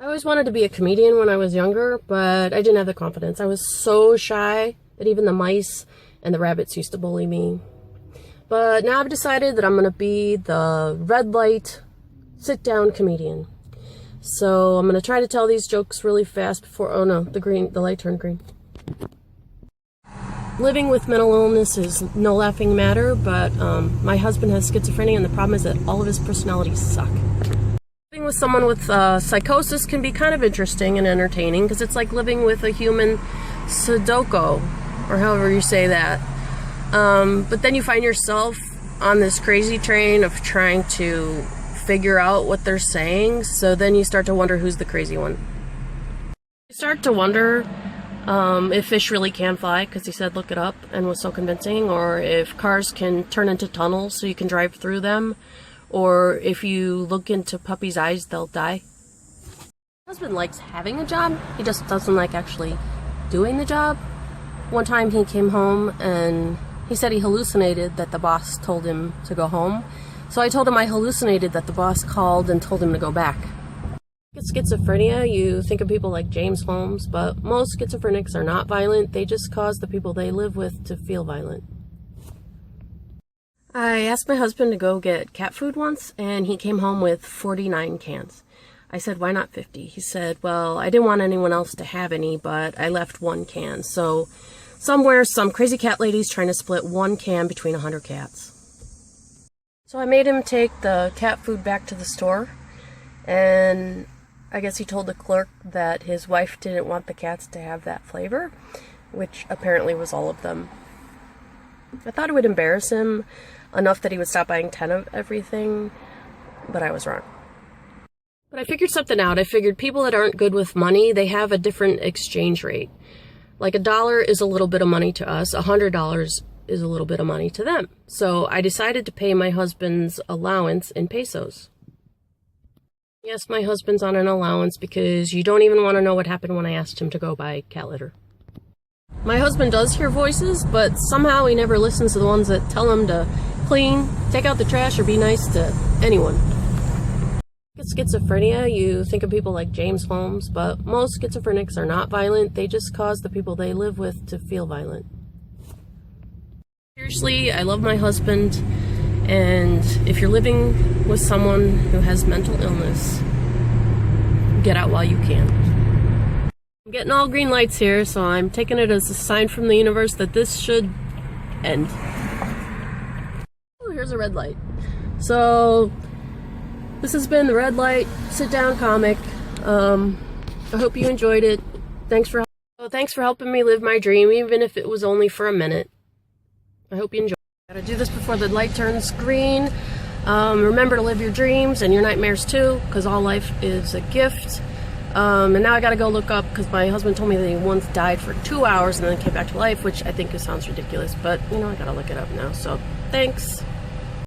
I always wanted to be a comedian when I was younger, but I didn't have the confidence. I was so shy that even the mice and the rabbits used to bully me. But now I've decided that I'm going to be the red light, sit-down comedian. So I'm going to try to tell these jokes really fast before, oh no, the light turned green. Living with mental illness is no laughing matter, but my husband has schizophrenia, and the problem is that all of his personalities suck. Living with someone with psychosis can be kind of interesting and entertaining because it's like living with a human Sudoku, or however you say that. But then you find yourself on this crazy train of trying to figure out what they're saying, so then you start to wonder who's the crazy one. You start to wonder if fish really can fly, because he said look it up and was so convincing, or if cars can turn into tunnels so you can drive through them, or if you look into puppies' eyes, they'll die. My husband likes having a job, he just doesn't like actually doing the job. One time he came home and he said he hallucinated that the boss told him to go home. So I told him I hallucinated that the boss called and told him to go back. With schizophrenia, you think of people like James Holmes, but most schizophrenics are not violent. They just cause the people they live with to feel violent. I asked my husband to go get cat food once, and he came home with 49 cans. I said, why not 50? He said, well, I didn't want anyone else to have any, but I left one can. So somewhere, some crazy cat lady's trying to split one can between 100 cats. So I made him take the cat food back to the store, and I guess he told the clerk that his wife didn't want the cats to have that flavor, which apparently was all of them. I thought it would embarrass him enough that he would stop buying 10 of everything, but I was wrong. But I figured something out. I figured people that aren't good with money, they have a different exchange rate. Like $1 is a little bit of money to us, $100 is a little bit of money to them. So I decided to pay my husband's allowance in pesos. Yes, my husband's on an allowance because you don't even want to know what happened when I asked him to go buy cat litter. My husband does hear voices, but somehow he never listens to the ones that tell him to clean, take out the trash, or be nice to anyone. With schizophrenia, you think of people like James Holmes, but most schizophrenics are not violent. They just cause the people they live with to feel violent. Seriously, I love my husband, and if you're living with someone who has mental illness, get out while you can. I'm getting all green lights here, so I'm taking it as a sign from the universe that this should end. Oh, here's a red light. So, this has been the Red Light Sit-Down Comic. I hope you enjoyed it. Thanks for helping me live my dream, even if it was only for a minute. I hope you enjoy. Gotta do this before the light turns green. Remember to live your dreams and your nightmares too, because all life is a gift. And now I gotta go look up, because my husband told me that he once died for 2 hours and then came back to life, which I think sounds ridiculous, but you know, I gotta look it up now. So thanks.